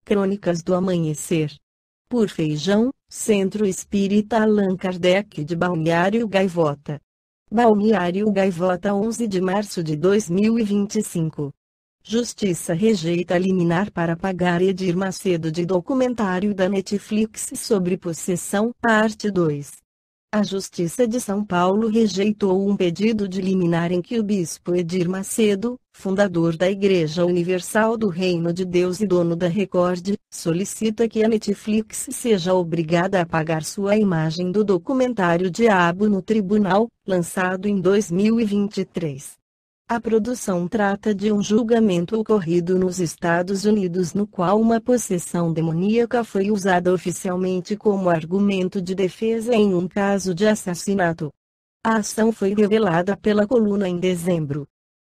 Crônicas do Amanhecer. Por Feijão, Centro Espírita Allan Kardec de Balneário Gaivota. Balneário Gaivota, 11 de março de 2025. Justiça rejeita liminar para pagar Edir Macedo de documentário da Netflix sobre possessão, parte 2. A Justiça de São Paulo rejeitou um pedido de liminar em que o bispo Edir Macedo, fundador da Igreja Universal do Reino de Deus e dono da Record, solicita que a Netflix seja obrigada a pagar sua imagem do documentário Diabo no Tribunal, lançado em 2023. A produção trata de um julgamento ocorrido nos Estados Unidos no qual uma possessão demoníaca foi usada oficialmente como argumento de defesa em um caso de assassinato. A ação foi revelada pela Coluna em dezembro.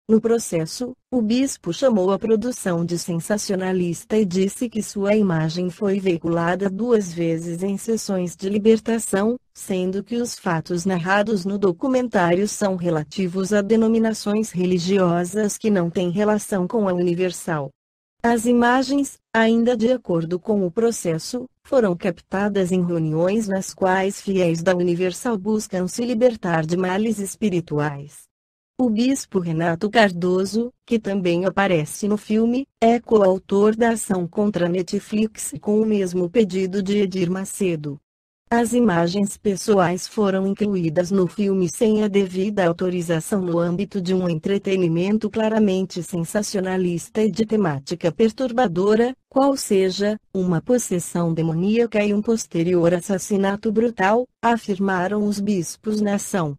No processo, o bispo chamou a produção de sensacionalista e disse que sua imagem foi veiculada 2 vezes em sessões de libertação, sendo que os fatos narrados no documentário são relativos a denominações religiosas que não têm relação com a Universal. As imagens, ainda de acordo com o processo, foram captadas em reuniões nas quais fiéis da Universal buscam se libertar de males espirituais. O bispo Renato Cardoso, que também aparece no filme, é coautor da ação contra a Netflix com o mesmo pedido de Edir Macedo. As imagens pessoais foram incluídas no filme sem a devida autorização no âmbito de um entretenimento claramente sensacionalista e de temática perturbadora, qual seja, uma possessão demoníaca e um posterior assassinato brutal, afirmaram os bispos na ação.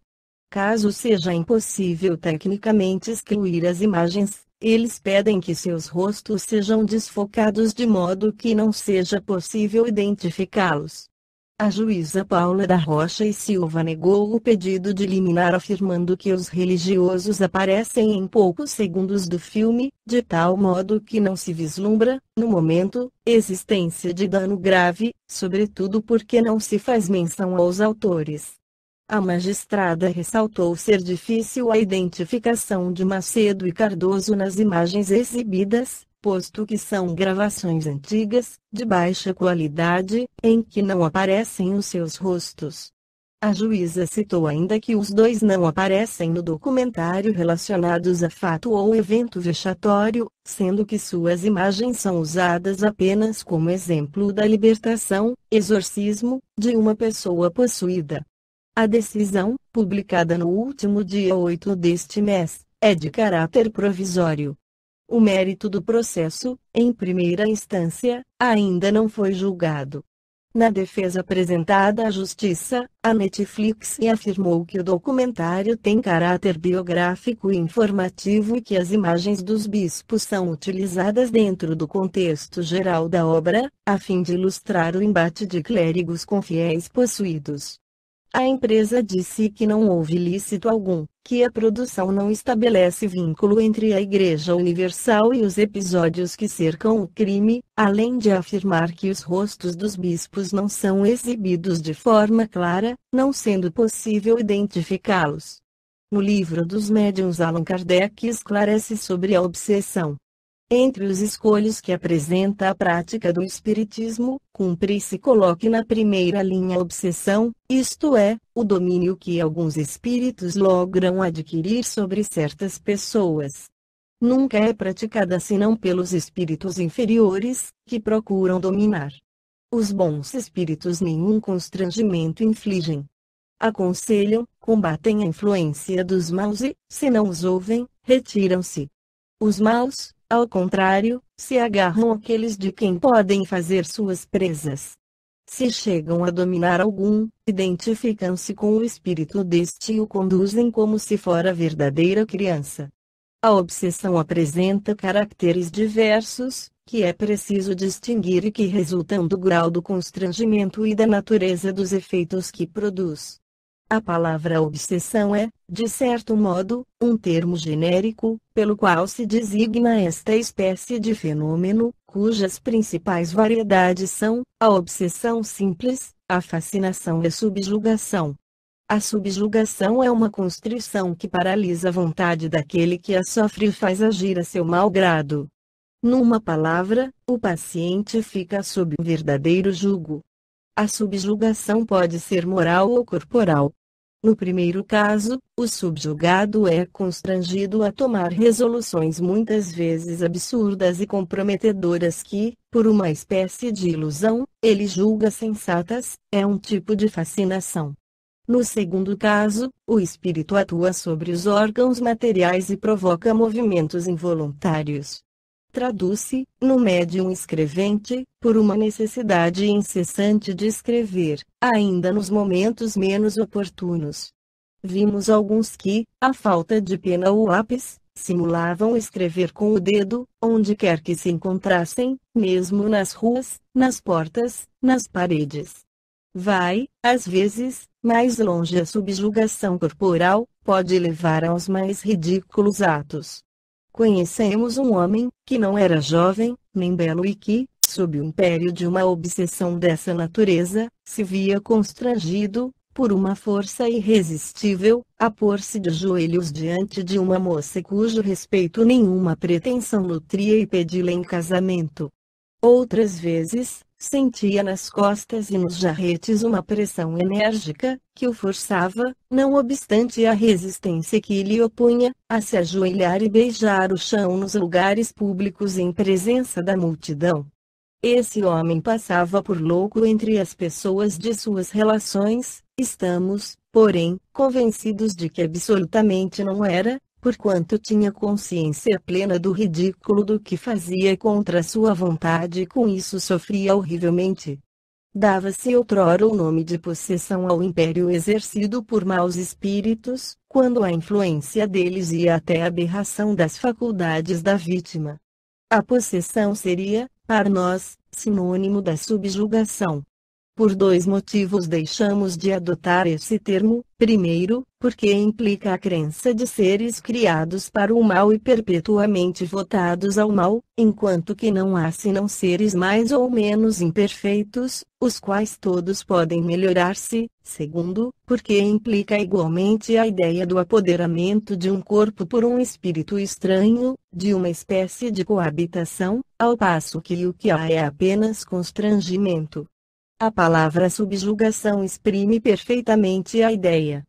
Caso seja impossível tecnicamente excluir as imagens, eles pedem que seus rostos sejam desfocados de modo que não seja possível identificá-los. A juíza Paula da Rocha e Silva negou o pedido de liminar, afirmando que os religiosos aparecem em poucos segundos do filme, de tal modo que não se vislumbra, no momento, existência de dano grave, sobretudo porque não se faz menção aos autores. A magistrada ressaltou ser difícil a identificação de Macedo e Cardoso nas imagens exibidas, posto que são gravações antigas, de baixa qualidade, em que não aparecem os seus rostos. A juíza citou ainda que os dois não aparecem no documentário relacionados a fato ou evento vexatório, sendo que suas imagens são usadas apenas como exemplo da libertação, exorcismo, de uma pessoa possuída. A decisão, publicada no último dia 8 deste mês, é de caráter provisório. O mérito do processo, em primeira instância, ainda não foi julgado. Na defesa apresentada à Justiça, a Netflix afirmou que o documentário tem caráter biográfico e informativo e que as imagens dos bispos são utilizadas dentro do contexto geral da obra, a fim de ilustrar o embate de clérigos com fiéis possuídos. A empresa disse que não houve ilícito algum, que a produção não estabelece vínculo entre a Igreja Universal e os episódios que cercam o crime, além de afirmar que os rostos dos bispos não são exibidos de forma clara, não sendo possível identificá-los. No livro dos médiuns, Allan Kardec esclarece sobre a obsessão. Entre os escolhos que apresenta a prática do espiritismo, cumpre se coloque na primeira linha a obsessão, isto é, o domínio que alguns espíritos logram adquirir sobre certas pessoas. Nunca é praticada senão pelos espíritos inferiores, que procuram dominar. Os bons espíritos nenhum constrangimento infligem. Aconselham, combatem a influência dos maus e, se não os ouvem, retiram-se. Os maus, ao contrário, se agarram àqueles de quem podem fazer suas presas. Se chegam a dominar algum, identificam-se com o espírito deste e o conduzem como se fora verdadeira criança. A obsessão apresenta caracteres diversos, que é preciso distinguir e que resultam do grau do constrangimento e da natureza dos efeitos que produz. A palavra obsessão é, de certo modo, um termo genérico, pelo qual se designa esta espécie de fenômeno, cujas principais variedades são, a obsessão simples, a fascinação e a subjugação. A subjugação é uma constrição que paralisa a vontade daquele que a sofre e faz agir a seu mau grado. Numa palavra, o paciente fica sob um verdadeiro jugo. A subjugação pode ser moral ou corporal. No primeiro caso, o subjugado é constrangido a tomar resoluções muitas vezes absurdas e comprometedoras que, por uma espécie de ilusão, ele julga sensatas, é um tipo de fascinação. No segundo caso, o espírito atua sobre os órgãos materiais e provoca movimentos involuntários. Traduz-se, no médium escrevente, por uma necessidade incessante de escrever, ainda nos momentos menos oportunos. Vimos alguns que, à falta de pena ou lápis, simulavam escrever com o dedo, onde quer que se encontrassem, mesmo nas ruas, nas portas, nas paredes. Vai, às vezes, mais longe. A subjugação corporal pode levar aos mais ridículos atos. Conhecemos um homem, que não era jovem, nem belo e que, sob o império de uma obsessão dessa natureza, se via constrangido, por uma força irresistível, a pôr-se de joelhos diante de uma moça cujo respeito nenhuma pretensão nutria e pedi-la em casamento. Outras vezes, sentia nas costas e nos jarretes uma pressão enérgica, que o forçava, não obstante a resistência que lhe opunha, a se ajoelhar e beijar o chão nos lugares públicos em presença da multidão. Esse homem passava por louco entre as pessoas de suas relações, estamos, porém, convencidos de que absolutamente não era, porquanto tinha consciência plena do ridículo do que fazia contra sua vontade e com isso sofria horrivelmente. Dava-se outrora o nome de possessão ao império exercido por maus espíritos, quando a influência deles ia até a aberração das faculdades da vítima. A possessão seria, para nós, sinônimo da subjugação. Por dois motivos deixamos de adotar esse termo: primeiro, porque implica a crença de seres criados para o mal e perpetuamente votados ao mal, enquanto que não há senão seres mais ou menos imperfeitos, os quais todos podem melhorar-se. Segundo, porque implica igualmente a ideia do apoderamento de um corpo por um espírito estranho, de uma espécie de coabitação, ao passo que o que há é apenas constrangimento. A palavra subjugação exprime perfeitamente a ideia.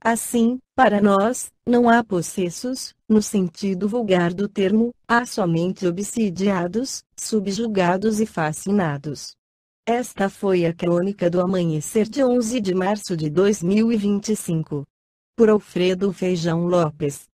Assim, para nós, não há possessos, no sentido vulgar do termo, há somente obsidiados, subjugados e fascinados. Esta foi a crônica do amanhecer de 11 de março de 2025. Por Alfredo Feijão Lopes.